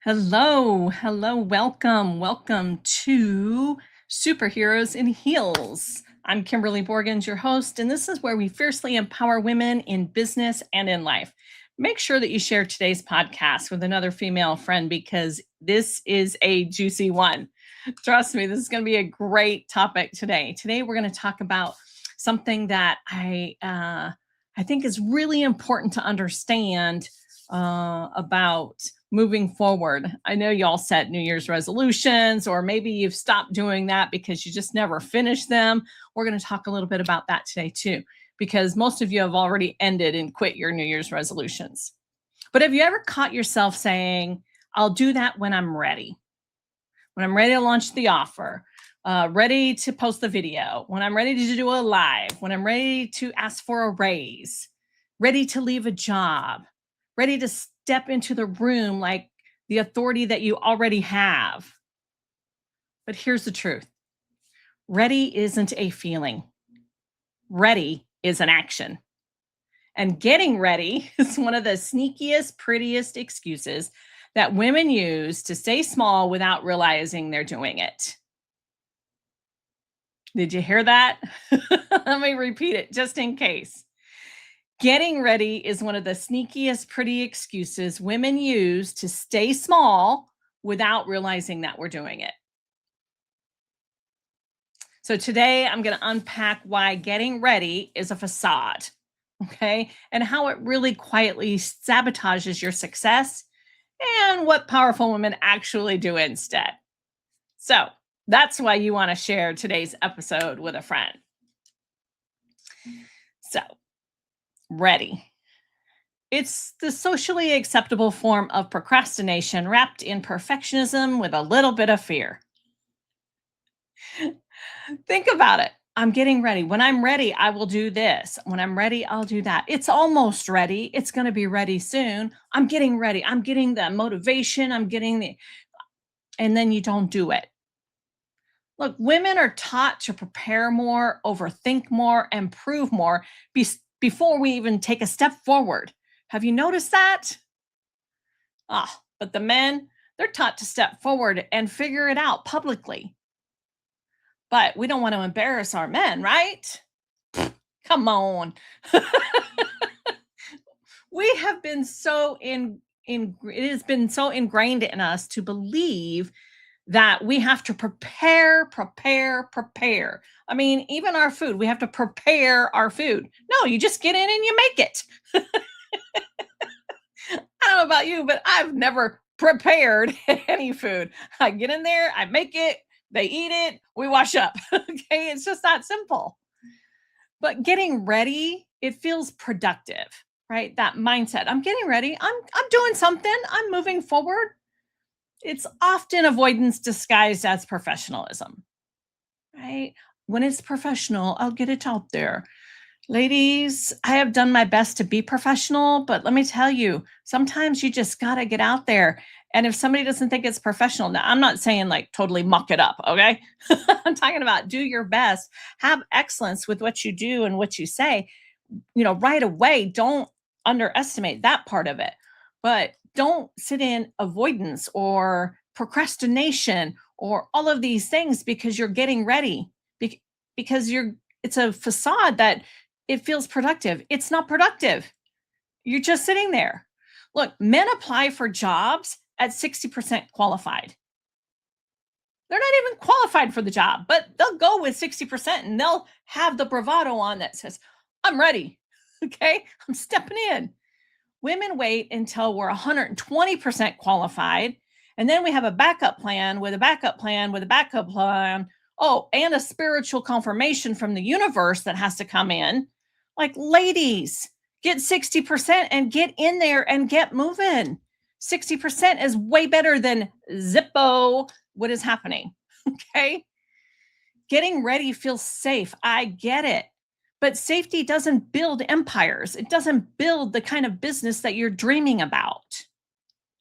Hello, welcome to Superheroes in Heels. I'm Kimberly Borgens, your host, and this is where we fiercely empower women in business and in life. Make sure that you share today's podcast with another female friend because this is a juicy one. Trust me, this is going to be a great topic today. Today, we're going to talk about something that I think is really important to understand about moving forward. I know y'all set New Year's resolutions, or maybe you've stopped doing that because you just never finished them. We're going to talk a little bit about that today, too, because most of you have already ended and quit your New Year's resolutions. But have you ever caught yourself saying, I'll do that when I'm ready? When I'm ready to launch the offer, ready to post the video, when I'm ready to do a live, when I'm ready to ask for a raise, ready to leave a job, ready to step into the room like the authority that you already have. But here's the truth. Ready isn't a feeling. Ready is an action. And getting ready is one of the sneakiest, prettiest excuses that women use to stay small without realizing they're doing it. Did you hear that? Let me repeat it just in case. Getting ready is one of the sneakiest, pretty excuses women use to stay small without realizing that we're doing it. So today I'm going to unpack why getting ready is a facade, okay? And how it really quietly sabotages your success and what powerful women actually do instead. So that's why you want to share today's episode with a friend. So, ready. It's the socially acceptable form of procrastination wrapped in perfectionism with a little bit of fear. Think about it. I'm getting ready. When I'm ready, I will do this. When I'm ready, I'll do that. It's almost ready. It's going to be ready soon. I'm getting ready. I'm getting the motivation. And then you don't do it. Look, women are taught to prepare more, overthink more, and prove more before we even take a step forward. Have you noticed that? But the men, they're taught to step forward and figure it out publicly. But we don't want to embarrass our men, right? Come on. We have been it has been so ingrained in us to believe that we have to prepare. I mean, even our food, we have to prepare our food. No, you just get in and you make it. I don't know about you, but I've never prepared any food. I get in there, I make it, they eat it, we wash up. Okay, it's just that simple. But getting ready, it feels productive, right? That mindset. I'm getting ready. I'm doing something. I'm moving forward. It's often avoidance disguised as professionalism, right? When it's professional, I'll get it out there. Ladies, I have done my best to be professional, but let me tell you, sometimes you just got to get out there. And if somebody doesn't think it's professional, now I'm not saying like totally muck it up, okay? I'm talking about do your best, have excellence with what you do and what you say, right away. Don't underestimate that part of it. But don't sit in avoidance or procrastination or all of these things because you're getting ready. Because it's a facade that it feels productive. It's not productive. You're just sitting there. Look, men apply for jobs at 60% qualified. They're not even qualified for the job, but they'll go with 60% and they'll have the bravado on that says, I'm ready. Okay, I'm stepping in. Women wait until we're 120% qualified. And then we have a backup plan with a backup plan with a backup plan. Oh, and a spiritual confirmation from the universe that has to come in. Like, ladies, get 60% and get in there and get moving. 60% is way better than Zippo. What is happening? Okay. Getting ready feels safe. I get it. But safety doesn't build empires. It doesn't build the kind of business that you're dreaming about.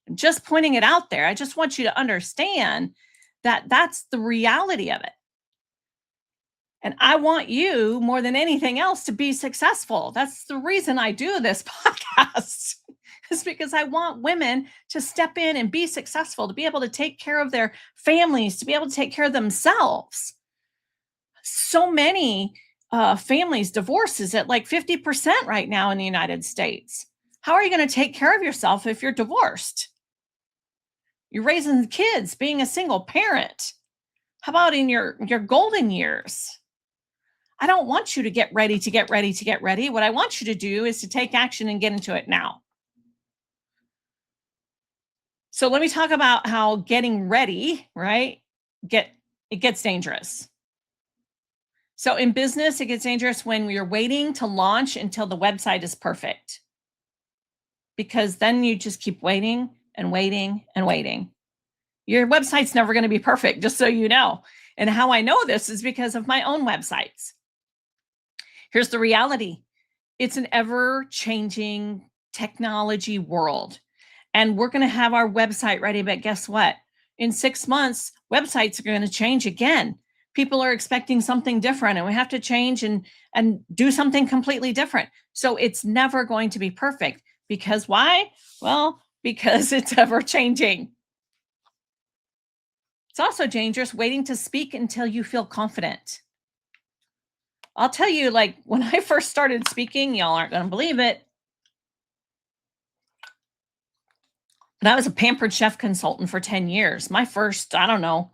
I'm just pointing it out there. I just want you to understand that that's the reality of it. And I want you more than anything else to be successful. That's the reason I do this podcast, is is because I want women to step in and be successful, to be able to take care of their families, to be able to take care of themselves. So many families, divorce is at like 50% right now in the United States. How are you going to take care of yourself if you're divorced? You're raising kids, being a single parent. How about in your golden years? I don't want you to get ready to get ready to get ready. What I want you to do is to take action and get into it now. So let me talk about how getting ready, right? It gets dangerous. So in business, it gets dangerous when you're waiting to launch until the website is perfect. Because then you just keep waiting and waiting and waiting. Your website's never going to be perfect, just so you know. And how I know this is because of my own websites. Here's the reality. It's an ever-changing technology world. And we're going to have our website ready, but guess what? In 6 months, websites are going to change again. People are expecting something different, and we have to change and do something completely different. So it's never going to be perfect. Because why? Well, because it's ever changing. It's also dangerous waiting to speak until you feel confident. I'll tell you, like when I first started speaking, y'all aren't going to believe it, but I was a Pampered Chef consultant for 10 years. My first, I don't know,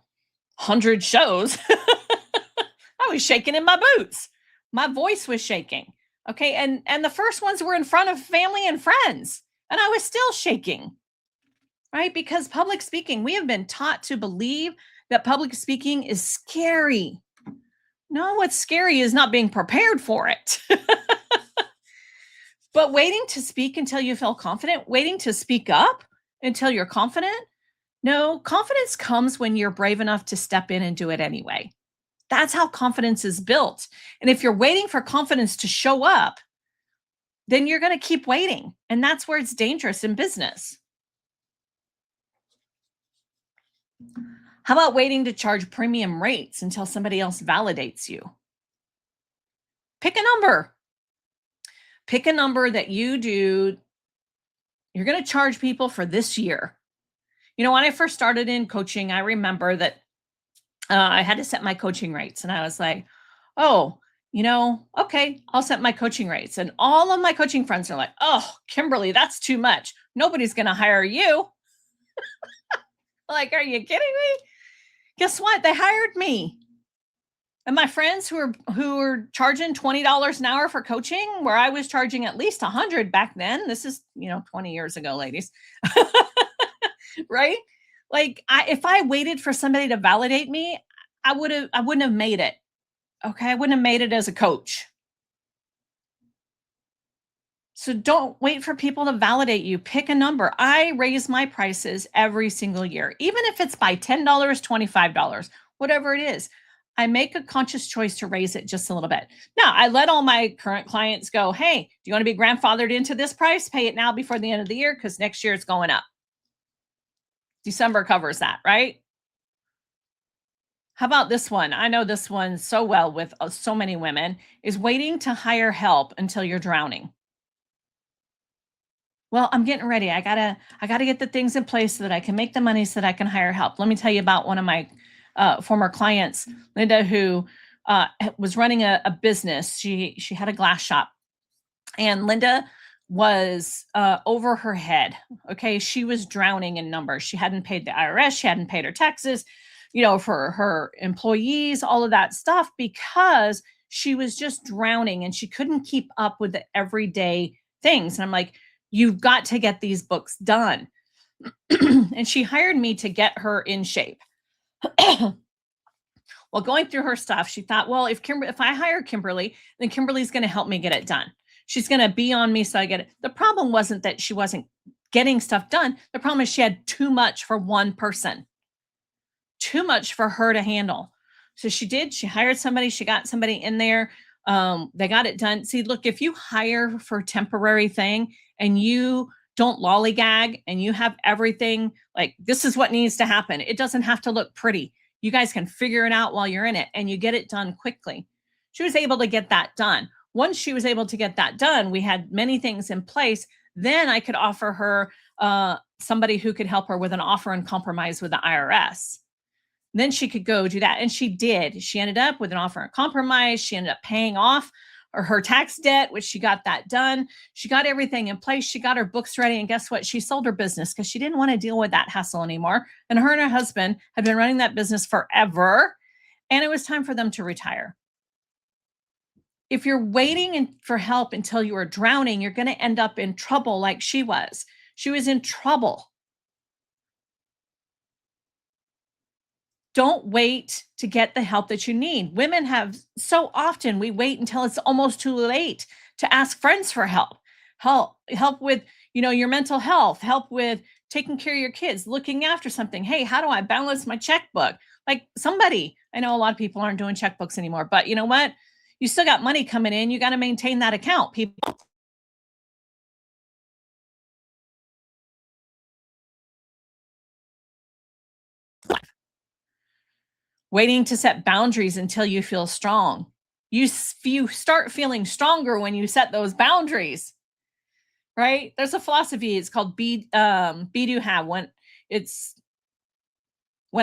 100 shows, I was shaking in my boots. My voice was shaking. Okay. And the first ones were in front of family and friends, and I was still shaking, right? Because public speaking, we have been taught to believe that public speaking is scary. No, what's scary is not being prepared for it. But waiting to speak until you feel confident, waiting to speak up until you're confident. No, confidence comes when you're brave enough to step in and do it anyway. That's how confidence is built. And if you're waiting for confidence to show up, then you're going to keep waiting. And that's where it's dangerous in business. How about waiting to charge premium rates until somebody else validates you? Pick a number. Pick a number that you do. You're going to charge people for this year. You know, when I first started in coaching, I remember that I had to set my coaching rates. And I was like, oh, okay, I'll set my coaching rates. And all of my coaching friends are like, oh, Kimberly, that's too much. Nobody's going to hire you. Like, are you kidding me? Guess what? They hired me. And my friends who were charging $20 an hour for coaching, where I was charging at least $100 back then. This is, 20 years ago, ladies. Right? Like if I waited for somebody to validate me, I wouldn't have made it. Okay. I wouldn't have made it as a coach. So don't wait for people to validate you. Pick a number. I raise my prices every single year, even if it's by $10, $25, whatever it is. I make a conscious choice to raise it just a little bit. Now, I let all my current clients go, hey, do you want to be grandfathered into this price? Pay it now before the end of the year, because next year it's going up. December covers that, right? How about this one? I know this one so well with so many women, is waiting to hire help until you're drowning. Well, I'm getting ready. I gotta get the things in place so that I can make the money so that I can hire help. Let me tell you about one of my former clients, Linda, who was running a business. She had a glass shop, and Linda was over her head. Okay, she was drowning in numbers. She hadn't paid the IRS. She hadn't paid her taxes, for her employees, all of that stuff, because she was just drowning and she couldn't keep up with the everyday things. And I'm like, you've got to get these books done. And she hired me to get her in shape. Well, going through her stuff, she thought, well, if I hire Kimberly, then Kimberly's going to help me get it done. She's going to be on me so I get it. The problem wasn't that she wasn't getting stuff done. The problem is she had too much for one person, too much for her to handle. So she hired somebody, she got somebody in there. They got it done. See, look, if you hire for a temporary thing and you don't lollygag and you have everything like, this is what needs to happen, it doesn't have to look pretty. You guys can figure it out while you're in it, and you get it done quickly. She was able to get that done. Once she was able to get that done, we had many things in place Then I could offer her somebody who could help her with an offer and compromise with the IRS. Then she could go do that. And she did. She ended up with an offer and compromise. She ended up paying off her tax debt, which she got that done. She got everything in place. She got her books ready. And guess what? She sold her business because she didn't want to deal with that hassle anymore. And her husband had been running that business forever. And it was time for them to retire. If you're waiting for help until you are drowning, you're going to end up in trouble like she was. She was in trouble. Don't wait to get the help that you need. Women have so often we wait until it's almost too late to ask friends for help. Help with, your mental health, help with taking care of your kids, looking after something. Hey, how do I balance my checkbook? Like somebody, I know a lot of people aren't doing checkbooks anymore, but you know what? You still got money coming in. You got to maintain that account, people. Waiting to set boundaries until you feel strong. You start feeling stronger when you set those boundaries, right? There's a philosophy. It's called be do have. When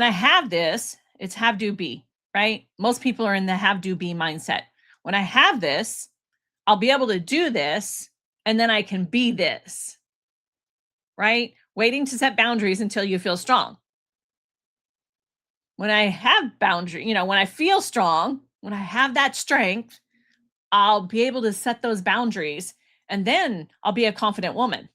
I have this, it's have do be, right? Most people are in the have do be mindset. When I have this, I'll be able to do this, and then I can be this, right? Waiting to set boundaries until you feel strong. When I have boundary, when I feel strong, when I have that strength, I'll be able to set those boundaries, and then I'll be a confident woman.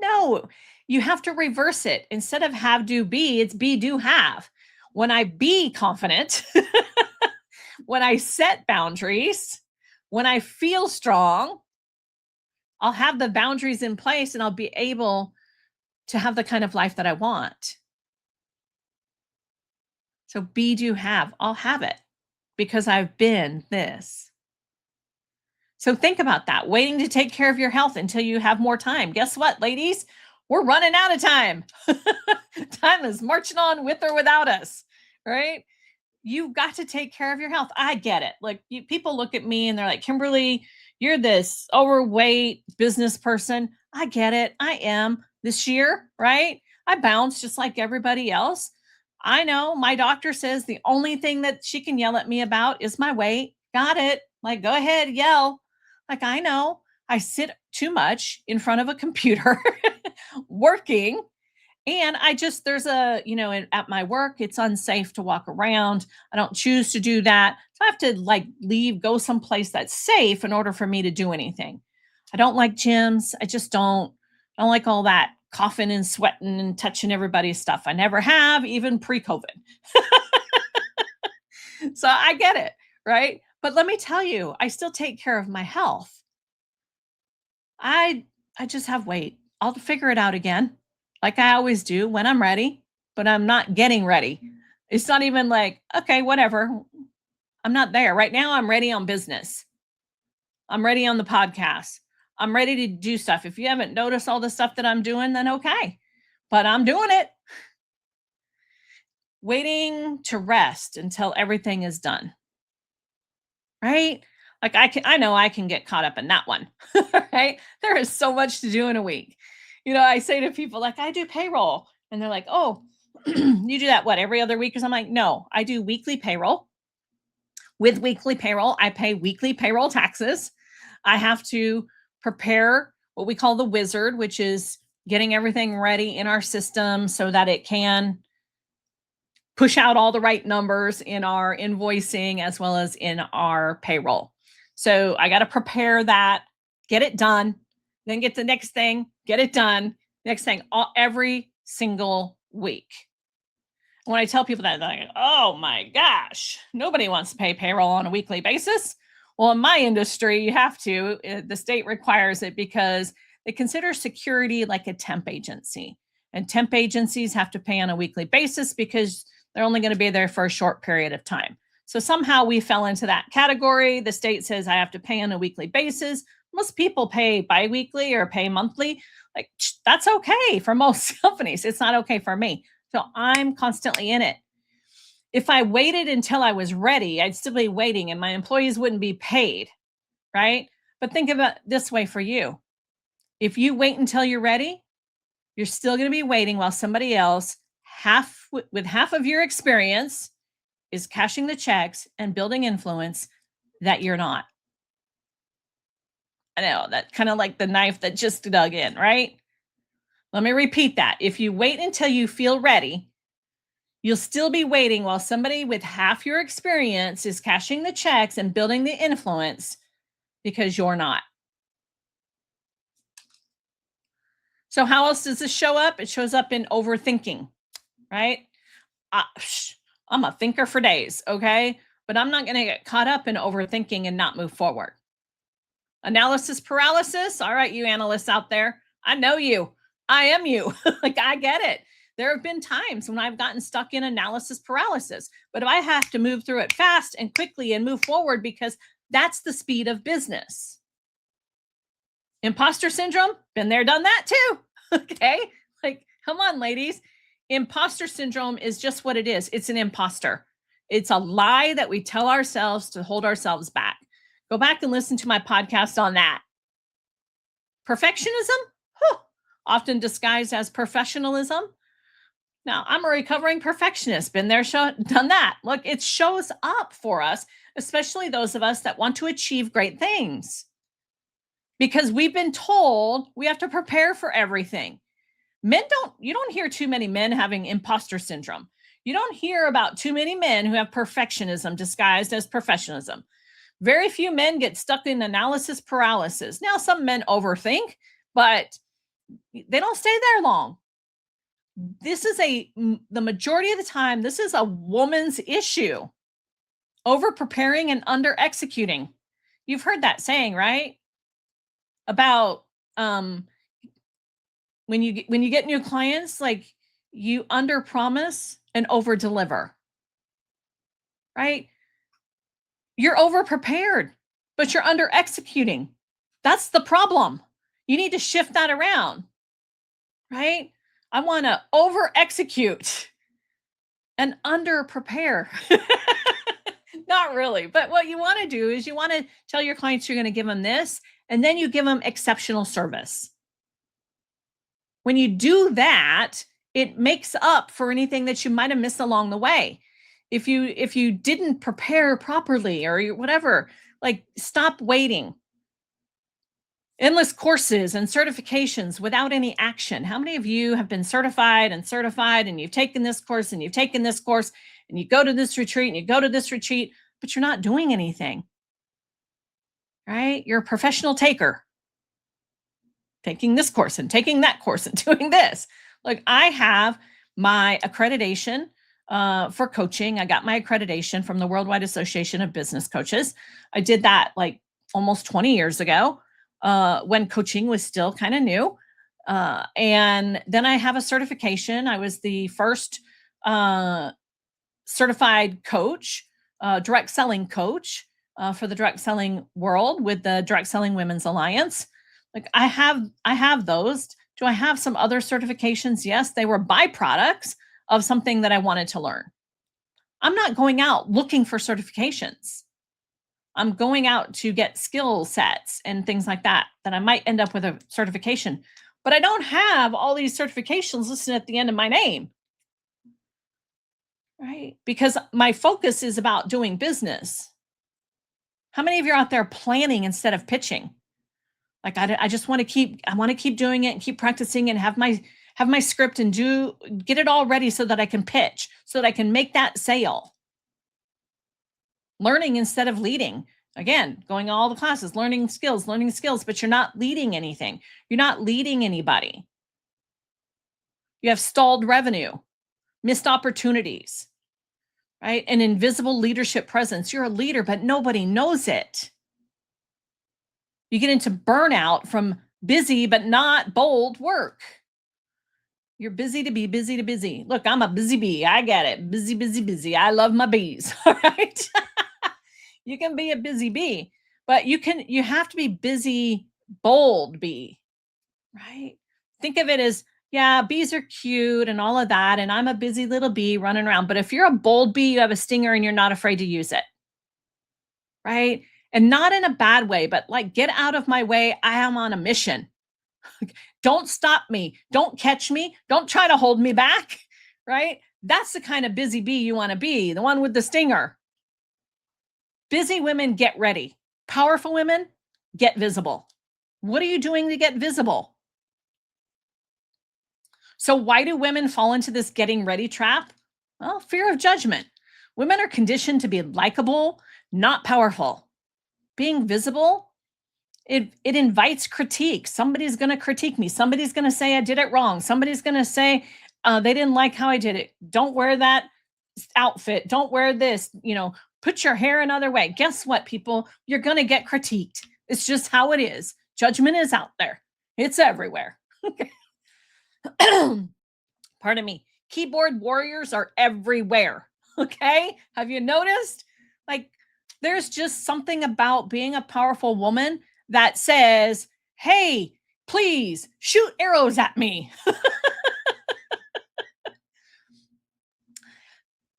No, you have to reverse it. Instead of have do be, it's be do have. When I be confident, when I set boundaries, when I feel strong, I'll have the boundaries in place and I'll be able to have the kind of life that I want. So be do have. I'll have it because I've been this. So think about that. Waiting to take care of your health until you have more time. Guess what, ladies? We're running out of time. Time is marching on with or without us, right? You've got to take care of your health. I get it. Like people look at me and they're like, Kimberly, you're this overweight business person. I get it. I am this year, right? I bounce just like everybody else. I know my doctor says the only thing that she can yell at me about is my weight. Got it. Like, go ahead, yell. Like, I know I sit too much in front of a computer working. And there's at my work, it's unsafe to walk around. I don't choose to do that. So I have to go someplace that's safe in order for me to do anything. I don't like gyms. I don't like all that coughing and sweating and touching everybody's stuff. I never have, even pre-COVID. So I get it, right? But let me tell you, I still take care of my health. I just have weight. I'll figure it out again, like I always do when I'm ready, but I'm not getting ready. It's not even like, okay, whatever. I'm not there. Right now, I'm ready on business. I'm ready on the podcast. I'm ready to do stuff. If you haven't noticed all the stuff that I'm doing, then okay. But I'm doing it. Waiting to rest until everything is done. Right? Like I know I can get caught up in that one. Right? There is so much to do in a week. I say to people like I do payroll and they're like, "Oh, you do that what every other week?" Because I'm like, "No, I do weekly payroll. With weekly payroll, I pay weekly payroll taxes. I have to prepare what we call the wizard, which is getting everything ready in our system so that it can push out all the right numbers in our invoicing as well as in our payroll. So I got to prepare that, get it done, then get the next thing, get it done, next thing, every single week. When I tell people that, they're like, oh my gosh, nobody wants to pay payroll on a weekly basis. Well, in my industry, you have to. The state requires it because they consider security like a temp agency. And temp agencies have to pay on a weekly basis because they're only going to be there for a short period of time. So somehow we fell into that category. The state says I have to pay on a weekly basis. Most people pay biweekly or pay monthly. Like, that's okay for most companies. It's not okay for me. So I'm constantly in it. If I waited until I was ready, I'd still be waiting and my employees wouldn't be paid, right? But think about it this way for you. If you wait until you're ready, you're still going to be waiting while somebody else with half of your experience is cashing the checks and building influence that you're not. I know that kind of like the knife that just dug in, right? Let me repeat that. If you wait until you feel ready, you'll still be waiting while somebody with half your experience is cashing the checks and building the influence because you're not. So how else does this show up? It shows up in overthinking, right? I'm a thinker for days, okay? But I'm not going to get caught up in overthinking and not move forward. Analysis paralysis. All right, you analysts out there, I know you. I am you. Like, I get it. There have been times when I've gotten stuck in analysis paralysis, but if I have to move through it fast and quickly and move forward because that's the speed of business. Imposter syndrome, been there, done that too. Okay. Like, come on, ladies. Imposter syndrome is just what it is. It's an imposter. It's a lie that we tell ourselves to hold ourselves back. Go back and listen to my podcast on that. Perfectionism, often disguised as professionalism. Now, I'm a recovering perfectionist, been there, done that. Look, it shows up for us, especially those of us that want to achieve great things. Because we've been told we have to prepare for everything. You don't hear too many men having imposter syndrome. You don't hear about too many men who have perfectionism disguised as professionalism. Very few men get stuck in analysis paralysis. Now, some men overthink, but they don't stay there long. This is the majority of the time, this is a woman's issue. Over preparing and under executing. You've heard that saying, right? About when you get new clients, like, you under promise and over deliver, right? You're over prepared, but you're under executing. That's the problem. You need to shift that around, right? I want to over execute and under prepare. Not really, but what you want to do is you want to tell your clients you're going to give them this, and then you give them exceptional service. When you do that, it makes up for anything that you might have missed along the way. If you didn't prepare properly or whatever, like, stop waiting. Endless courses and certifications without any action. How many of you have been certified and you've taken this course and you've taken this course and you go to this retreat and you go to this retreat, but you're not doing anything, right? You're a professional taker, taking this course and taking that course and doing this. Like, I have my accreditation for coaching. I got my accreditation from the Worldwide Association of Business Coaches. I did that like almost 20 years ago when coaching was still kind of new. And then I have a certification. I was the first certified coach, direct selling coach for the direct selling world with the Direct Selling Women's Alliance. Like, I have those. Do I have some other certifications? Yes, they were byproducts of something that I wanted to learn. I'm not going out looking for certifications. I'm going out to get skill sets and things like that I might end up with a certification. But I don't have all these certifications listed at the end of my name, right? Because my focus is about doing business. How many of you are out there planning instead of pitching? Like, I just want to keep doing it and keep practicing and have my script and get it all ready so that I can pitch, so that I can make that sale. Learning instead of leading. Again, going all the classes, learning skills, but you're not leading anything. You're not leading anybody. You have stalled revenue, missed opportunities, right? An invisible leadership presence. You're a leader, but nobody knows it. You get into burnout from busy but not bold work. You're busy to be busy to busy. Look, I'm a busy bee. I get it. Busy, busy, busy. I love my bees. All right. You can be a busy bee, but you have to be busy, bold bee, right? Think of it as, yeah, bees are cute and all of that. And I'm a busy little bee running around. But if you're a bold bee, you have a stinger and you're not afraid to use it, right? And not in a bad way, but like, get out of my way. I am on a mission. Don't stop me. Don't catch me. Don't try to hold me back. Right? That's the kind of busy bee you want to be, the one with the stinger. Busy women get ready. Powerful women get visible. What are you doing to get visible? So, why do women fall into this getting ready trap? Well, fear of judgment. Women are conditioned to be likable, not powerful. Being visible, it invites critique. Somebody's going to critique me. Somebody's going to say I did it wrong. Somebody's going to say they didn't like how I did it. Don't wear that outfit. Don't wear this. Put your hair another way. Guess what, people? You're going to get critiqued. It's just how it is. Judgment is out there. It's everywhere. Pardon me. Keyboard warriors are everywhere. Okay? Have you noticed? Like, there's just something about being a powerful woman that says, hey, please shoot arrows at me.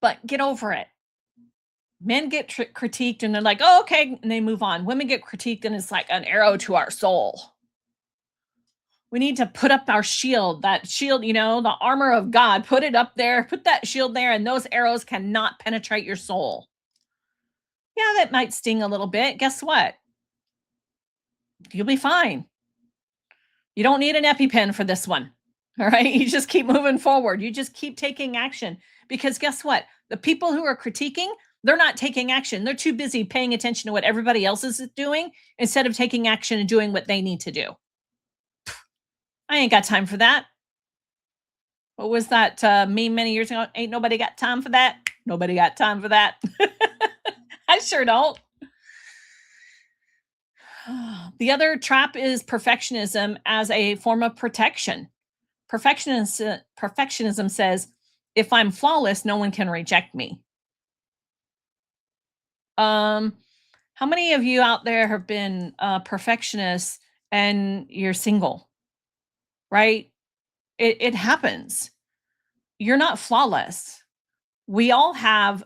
But get over it. Men get critiqued and they're like, oh, okay. And they move on. Women get critiqued and it's like an arrow to our soul. We need to put up our shield, that shield, the armor of God, put it up there, put that shield there, and those arrows cannot penetrate your soul. Yeah, that might sting a little bit. Guess what? You'll be fine. You don't need an EpiPen for this one. All right. You just keep moving forward. You just keep taking action because guess what? The people who are critiquing, they're not taking action. They're too busy paying attention to what everybody else is doing instead of taking action and doing what they need to do. I ain't got time for that. What was that meme many years ago? Ain't nobody got time for that. Nobody got time for that. I sure don't. The other trap is perfectionism as a form of protection. Perfectionism says, if I'm flawless, no one can reject me. How many of you out there have been perfectionists and you're single? Right? It happens. You're not flawless. We all have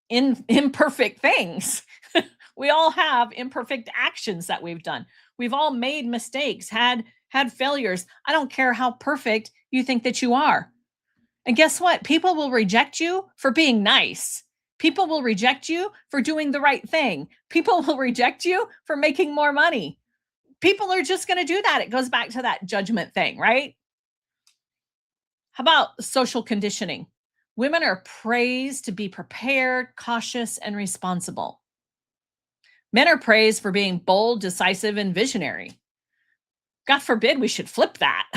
imperfect things. We all have imperfect actions that we've done. We've all made mistakes, had failures. I don't care how perfect you think that you are. And guess what? People will reject you for being nice. People will reject you for doing the right thing. People will reject you for making more money. People are just going to do that. It goes back to that judgment thing, right? How about social conditioning? Women are praised to be prepared, cautious, and responsible. Men are praised for being bold, decisive, and visionary. God forbid we should flip that.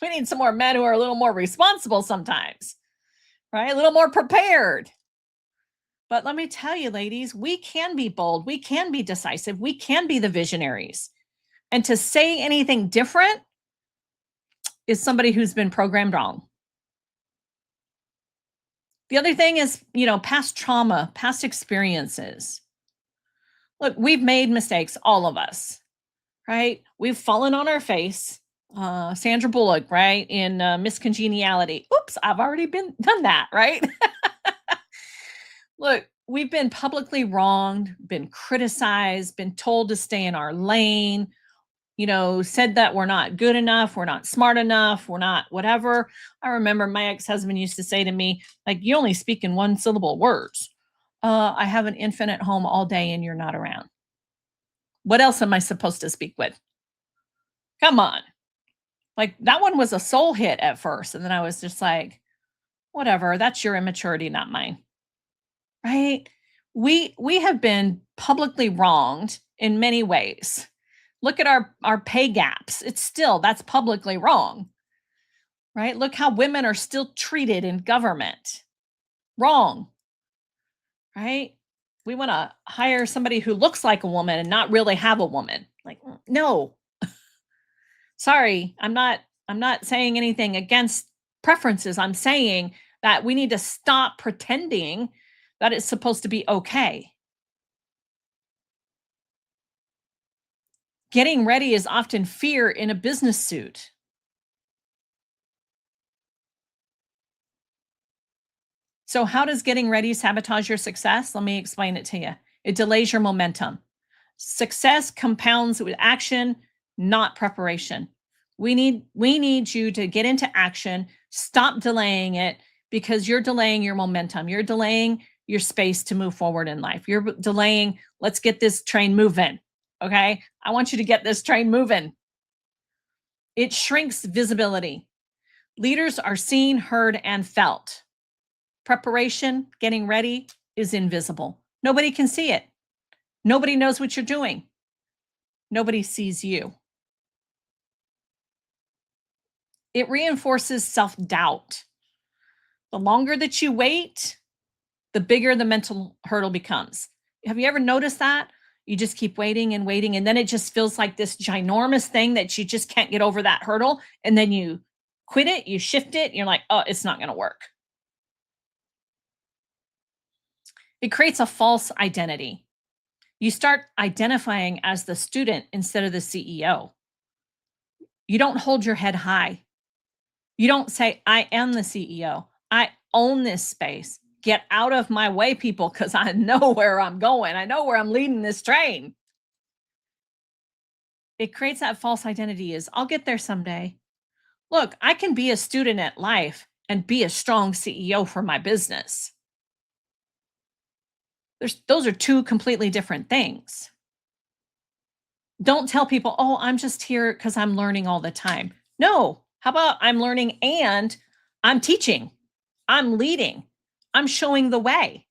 We need some more men who are a little more responsible sometimes, right? A little more prepared. But let me tell you, ladies, we can be bold. We can be decisive. We can be the visionaries. And to say anything different is somebody who's been programmed wrong. The other thing is, past trauma, past experiences. Look, we've made mistakes, all of us, right? We've fallen on our face. Sandra Bullock, right? In Miss Congeniality. Oops, I've already done that, right? Look, we've been publicly wronged, been criticized, been told to stay in our lane, said that we're not good enough, we're not smart enough, we're not whatever. I remember my ex-husband used to say to me, like, you only speak in one syllable words. I have an infant at home all day and you're not around. What else am I supposed to speak with? Come on. Like, that one was a soul hit at first. And then I was just like, whatever, that's your immaturity, not mine. Right? We have been publicly wronged in many ways. Look at our pay gaps. That's publicly wrong. Right? Look how women are still treated in government. Wrong. Right? We want to hire somebody who looks like a woman and not really have a woman. Like, no. Sorry, I'm not saying anything against preferences. I'm saying that we need to stop pretending that it's supposed to be okay. Getting ready is often fear in a business suit. So how does getting ready sabotage your success? Let me explain it to you. It delays your momentum. Success compounds with action, not preparation. We need you to get into action, stop delaying it because you're delaying your momentum. You're delaying your space to move forward in life. You're delaying, let's get this train moving. Okay? I want you to get this train moving. It shrinks visibility. Leaders are seen, heard, and felt. Preparation, getting ready, is invisible. Nobody can see it. Nobody knows what you're doing. Nobody sees you. It reinforces self-doubt. The longer that you wait, the bigger the mental hurdle becomes. Have you ever noticed that? You just keep waiting and waiting, and then it just feels like this ginormous thing that you just can't get over that hurdle, and then you quit it, you shift it, and you're like, oh, it's not going to work. It creates a false identity. You start identifying as the student instead of the CEO. You don't hold your head high. You don't say, I am the CEO. I own this space. Get out of my way, people, because I know where I'm going. I know where I'm leading this train. It creates that false identity is, I'll get there someday. Look, I can be a student at life and be a strong CEO for my business. Those are two completely different things. Don't tell people, oh, I'm just here because I'm learning all the time. No, how about I'm learning and I'm teaching, I'm leading, I'm showing the way.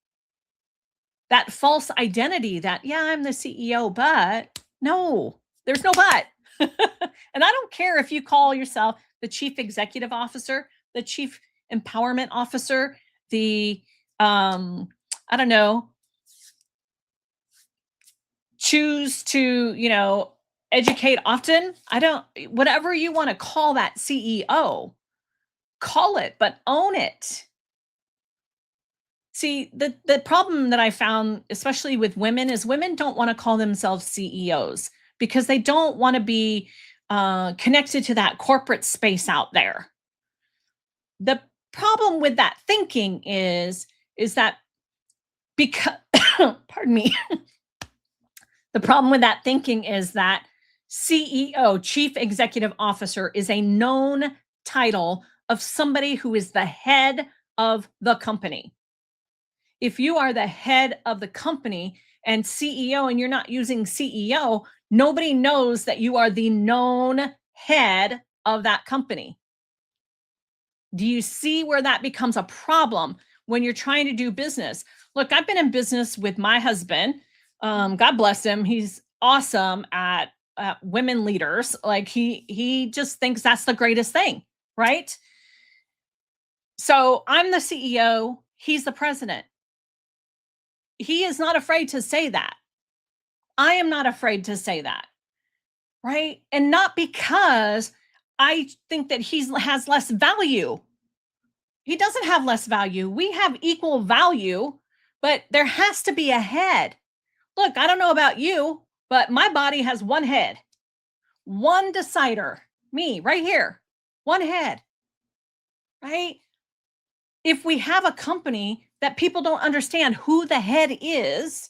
That false identity that, yeah, I'm the CEO, but no, there's no but. And I don't care if you call yourself the chief executive officer, the chief empowerment officer, the, I don't know, choose to, educate often. Whatever you want to call that CEO, call it, but own it. See, the problem that I found, especially with women, is women don't want to call themselves CEOs because they don't want to be connected to that corporate space out there. The problem with that thinking is that because, pardon me, the problem with that thinking is that CEO, Chief Executive Officer, is a known title of somebody who is the head of the company. If you are the head of the company and CEO and you're not using CEO, nobody knows that you are the known head of that company. Do you see where that becomes a problem when you're trying to do business? Look, I've been in business with my husband. God bless him. He's awesome at women leaders. Like he just thinks that's the greatest thing, right? So I'm the CEO. He's the president. He is not afraid to say that. I am not afraid to say that, right? And not because I think that he has less value. He doesn't have less value. We have equal value, but there has to be a head. Look, I don't know about you, but my body has one head, one decider, me right here, one head, right? If we have a company that people don't understand who the head is,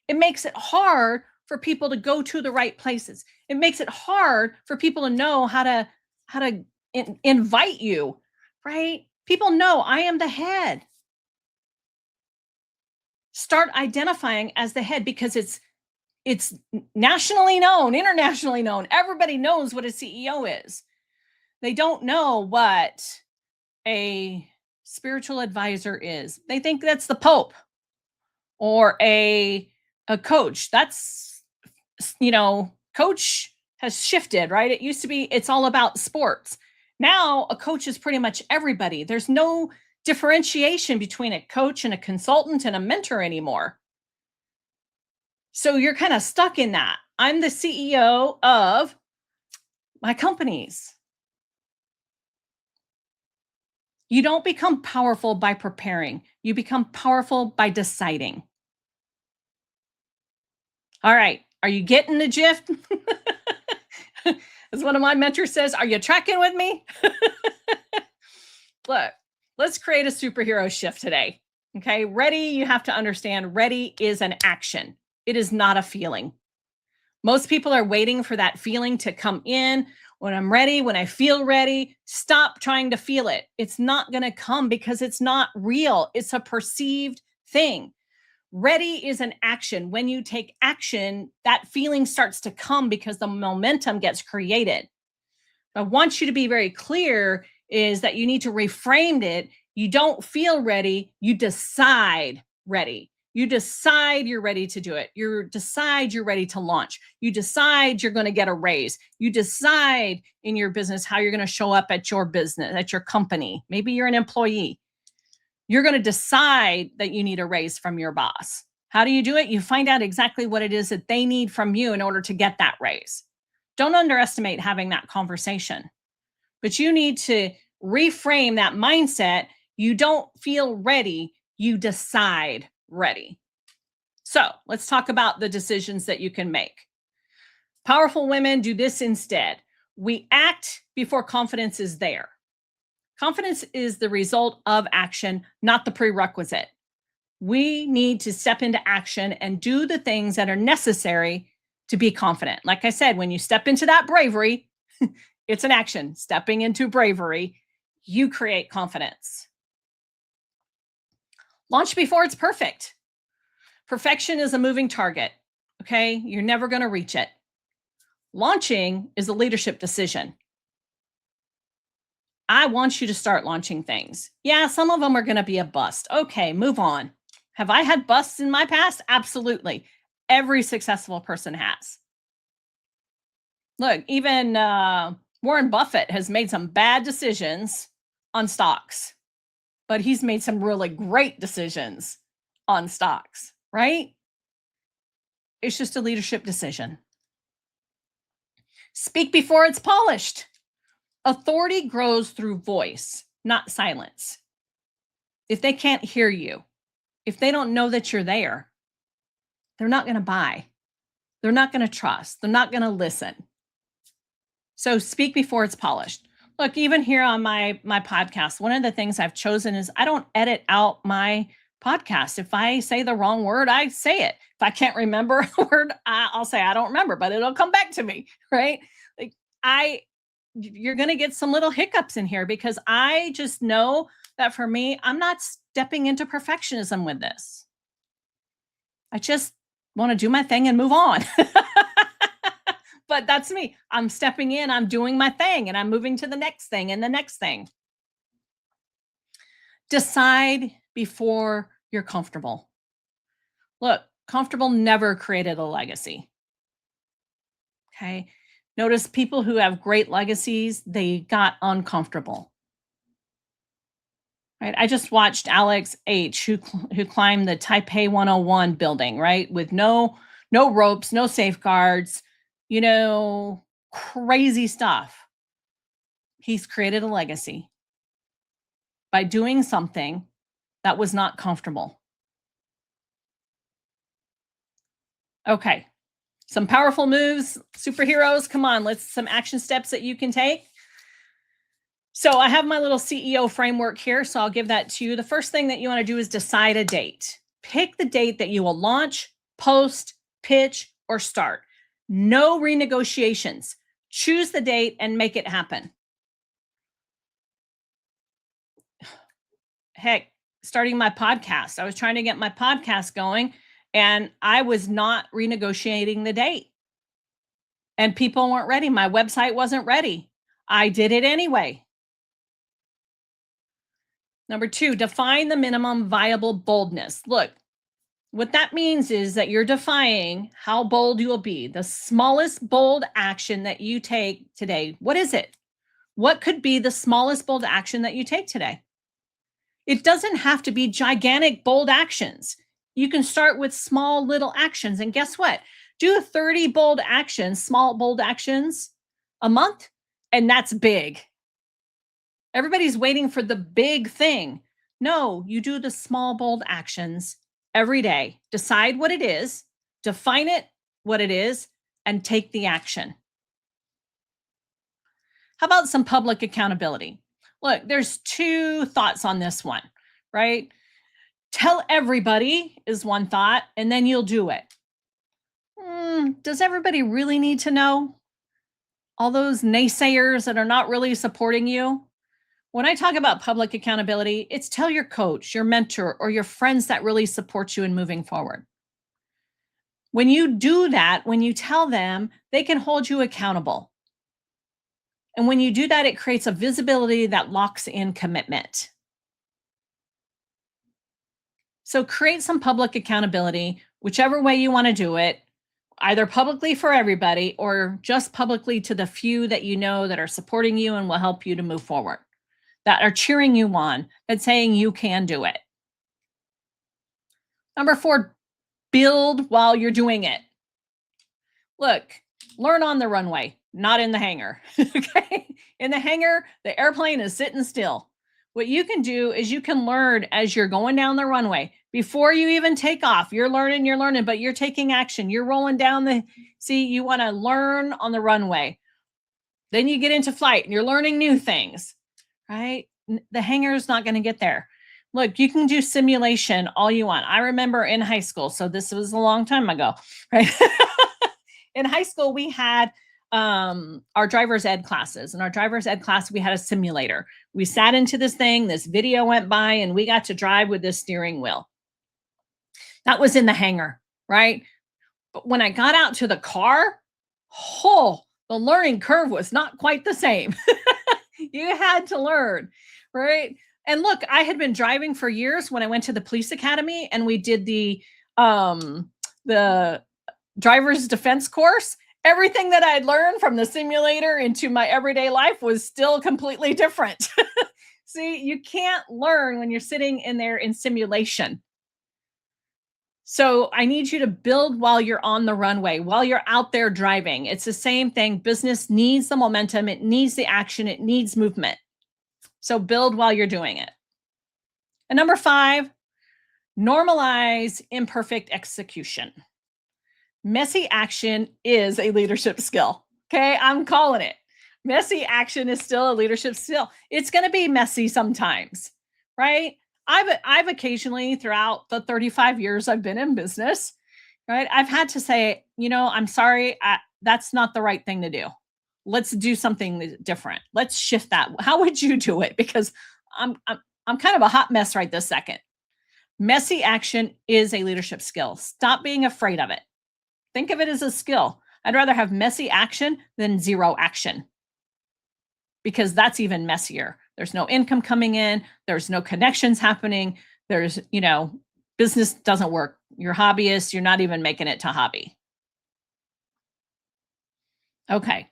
it makes it hard for people to go to the right places. It makes it hard for people to know how to invite you, right? People know I am the head. Start identifying as the head because it's nationally known, internationally known. Everybody knows what a CEO is. They don't know what a spiritual advisor is. They think that's the Pope or a coach. That's, coach has shifted, right? It used to be, it's all about sports. Now a coach is pretty much everybody. There's no differentiation between a coach and a consultant and a mentor anymore. So you're kind of stuck in that. I'm the CEO of my companies. You don't become powerful by preparing. You become powerful by deciding. All right. Are you getting the gist? As one of my mentors says, are you tracking with me? Look, let's create a superhero shift today. Okay. Ready, you have to understand ready is an action. It is not a feeling. Most people are waiting for that feeling to come in. When I'm ready, when I feel ready, stop trying to feel it. It's not going to come because it's not real. It's a perceived thing. Ready is an action. When you take action, that feeling starts to come because the momentum gets created. I want you to be very clear is that you need to reframe it. You don't feel ready, you decide ready. You decide you're ready to do it. You decide you're ready to launch. You decide you're going to get a raise. You decide in your business how you're going to show up at your business, at your company. Maybe you're an employee. You're going to decide that you need a raise from your boss. How do you do it? You find out exactly what it is that they need from you in order to get that raise. Don't underestimate having that conversation. But you need to reframe that mindset. You don't feel ready, you decide ready. So let's talk about the decisions that you can make. Powerful women do this instead. We act before confidence is there. Confidence is the result of action, not the prerequisite. We need to step into action and do the things that are necessary to be confident. Like I said, when you step into that bravery, it's an action. Stepping into bravery, you create confidence. Launch before it's perfect. Perfection is a moving target. Okay, you're never going to reach it. Launching is a leadership decision. I want you to start launching things. Yeah, some of them are going to be a bust. Okay, move on. Have I had busts in my past? Absolutely. Every successful person has. Look, even Warren Buffett has made some bad decisions on stocks, but he's made some really great decisions on stocks, right? It's just a leadership decision. Speak before it's polished. Authority grows through voice, not silence. If they can't hear you, if they don't know that you're there, they're not going to buy. They're not going to trust. They're not going to listen. So speak before it's polished. Look, even here on my podcast, one of the things I've chosen is I don't edit out my podcast. If I say the wrong word, I say it. If I can't remember a word, I'll say I don't remember, but it'll come back to me, right? Like you're going to get some little hiccups in here because I just know that for me, I'm not stepping into perfectionism with this. I just want to do my thing and move on. But that's me. I'm stepping in, I'm doing my thing, and I'm moving to the next thing and the next thing. Decide before you're comfortable. Look, comfortable never created a legacy. Okay. Notice people who have great legacies, they got uncomfortable. Right. I just watched Alex H, who climbed the Taipei 101 building, right, with no ropes, no safeguards, crazy stuff. He's created a legacy by doing something that was not comfortable. Okay. Some powerful moves, superheroes. Come on, some action steps that you can take. So I have my little CEO framework here, so I'll give that to you. The first thing that you want to do is decide a date. Pick the date that you will launch, post, pitch, or start. No renegotiations. Choose the date and make it happen. Heck, starting my podcast, I was trying to get my podcast going and I was not renegotiating the date. And people weren't ready. My website wasn't ready. I did it anyway. Number 2, define the minimum viable boldness. Look, what that means is that you're defining how bold you will be. The smallest bold action that you take today. What is it? What could be the smallest bold action that you take today? It doesn't have to be gigantic bold actions. You can start with small little actions. And guess what? Do 30 bold actions, small bold actions a month, and that's big. Everybody's waiting for the big thing. No, you do the small bold actions every day. Decide what it is, define it, what it is, and take the action. How about some public accountability? Look, there's 2 thoughts on this one, right? Tell everybody is one thought, and then you'll do it. Does everybody really need to know? All those naysayers that are not really supporting you? When I talk about public accountability, it's tell your coach, your mentor, or your friends that really support you in moving forward. When you do that, when you tell them, they can hold you accountable. And when you do that, it creates a visibility that locks in commitment. So create some public accountability, whichever way you want to do it, either publicly for everybody or just publicly to the few that you know that are supporting you and will help you to move forward, that are cheering you on, that's saying you can do it. Number 4, build while you're doing it. Look, learn on the runway, not in the hangar. Okay? In the hangar, the airplane is sitting still. What you can do is you can learn as you're going down the runway. Before you even take off, you're learning, but you're taking action. You're rolling down see, you want to learn on the runway. Then you get into flight and you're learning new things, right? The hangar is not going to get there. Look, you can do simulation all you want. I remember in high school, so this was a long time ago, right? In high school, we had our driver's ed classes. In our driver's ed class, we had a simulator. We sat into this thing, this video went by, and we got to drive with this steering wheel. That was in the hangar, right? But when I got out to the car, the learning curve was not quite the same. You had to learn, right? And look, I had been driving for years when I went to the police academy and we did the driver's defense course. Everything that I'd learned from the simulator into my everyday life was still completely different. See, you can't learn when you're sitting in there in simulation. So I need you to build while you're on the runway, while you're out there driving. It's the same thing. Business needs the momentum. It needs the action. It needs movement. So build while you're doing it. And number 5, normalize imperfect execution. Messy action is a leadership skill. Okay, I'm calling it. Messy action is still a leadership skill. It's going to be messy sometimes, right? I've occasionally throughout the 35 years I've been in business, right? I've had to say, I'm sorry, that's not the right thing to do. Let's do something different. Let's shift that. How would you do it? Because I'm kind of a hot mess right this second. Messy action is a leadership skill. Stop being afraid of it. Think of it as a skill. I'd rather have messy action than zero action because that's even messier. There's no income coming in. There's no connections happening. There's, business doesn't work. You're hobbyist. You're not even making it to hobby. Okay.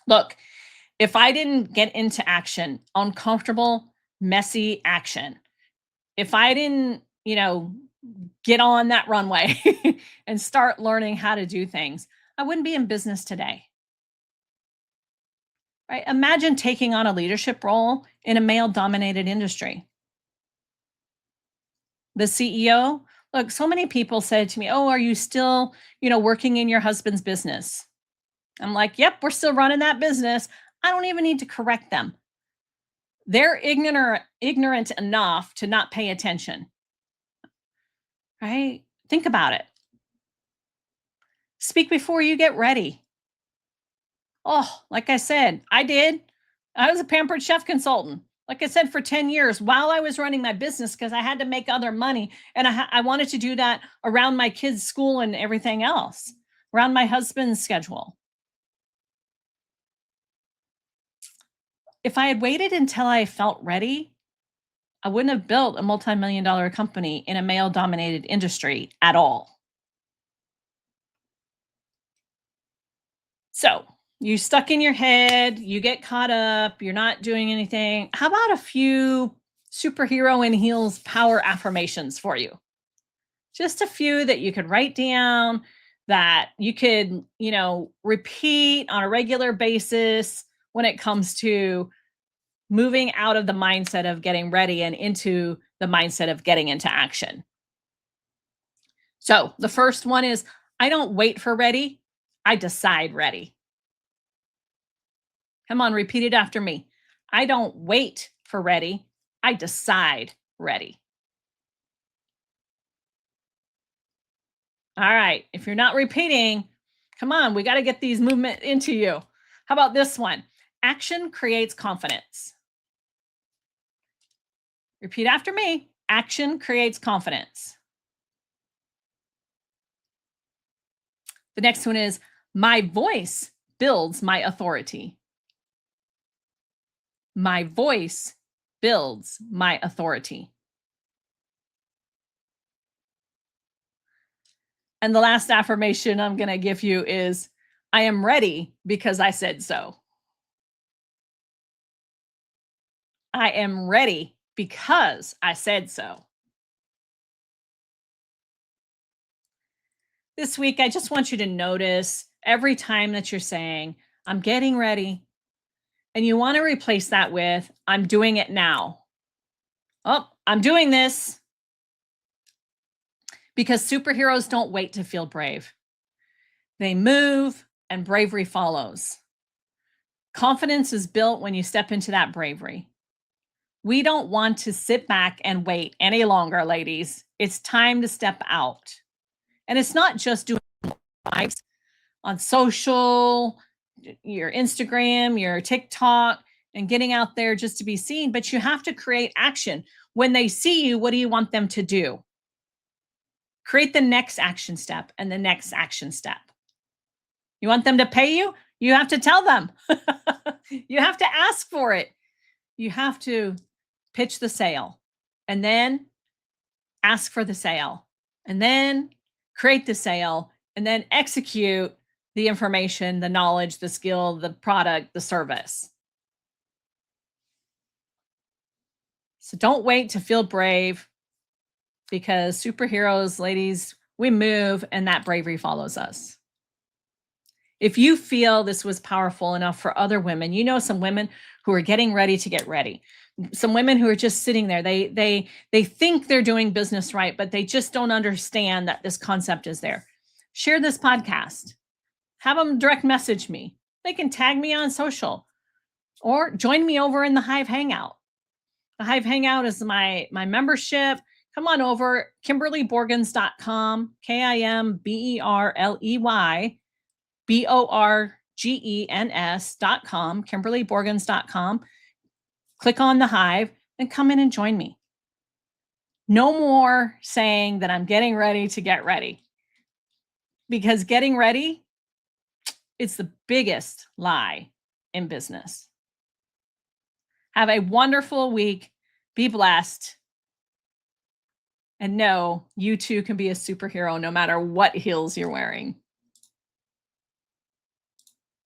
Look, if I didn't get into action, uncomfortable, messy action, if I didn't, get on that runway and start learning how to do things, I wouldn't be in business today. Right? Imagine taking on a leadership role in a male-dominated industry. The CEO, look, so many people said to me, "Oh, are you still, working in your husband's business?" I'm like, "Yep, we're still running that business." I don't even need to correct them. They're ignorant enough to not pay attention. Right? Think about it. Speak before you get ready. Oh, like I said, I did. I was a Pampered Chef consultant. Like I said, for 10 years while I was running my business because I had to make other money. And I wanted to do that around my kids' school and everything else, around my husband's schedule. If I had waited until I felt ready, I wouldn't have built a multi-million-dollar company in a male-dominated industry at all. So you stuck in your head, you get caught up, you're not doing anything. How about a few superhero in heels power affirmations for you? Just a few that you could write down, that you could, repeat on a regular basis when it comes to moving out of the mindset of getting ready and into the mindset of getting into action. So the first one is, I don't wait for ready, I decide ready. Come on, repeat it after me. I don't wait for ready, I decide ready. All right. If you're not repeating, come on, we got to get these movement into you. How about this one? Action creates confidence. Repeat after me. Action creates confidence. The next one is my voice builds my authority. My voice builds my authority. And the last affirmation I'm going to give you is I am ready because I said so. I am ready because I said so. This week, I just want you to notice every time that you're saying, I'm getting ready, and you want to replace that with, I'm doing it now. Oh, I'm doing this. Because superheroes don't wait to feel brave. They move and bravery follows. Confidence is built when you step into that bravery. We don't want to sit back and wait any longer, ladies. It's time to step out. And it's not just doing lives on social, your Instagram, your TikTok, and getting out there just to be seen, but you have to create action. When they see you, what do you want them to do? Create the next action step and the next action step. You want them to pay you? You have to tell them. You have to ask for it. You have to pitch the sale and then ask for the sale and then create the sale and then execute the information, the knowledge, the skill, the product, the service. So don't wait to feel brave, because superheroes, ladies, we move and that bravery follows us. If you feel this was powerful enough for other women, you know some women who are getting ready to get ready. Some women who are just sitting there. They think they're doing business right, but they just don't understand that this concept is there. Share this podcast. Have them direct message me. They can tag me on social or join me over in the Hive Hangout. The Hive Hangout is my membership. Come on over, KimberlyBorgens.com, KimberlyBorgens.com, KimberlyBorgens.com. Click on the Hive and come in and join me. No more saying that I'm getting ready to get ready, because getting ready, it's the biggest lie in business. Have a wonderful week. Be blessed. And know you too can be a superhero no matter what heels you're wearing.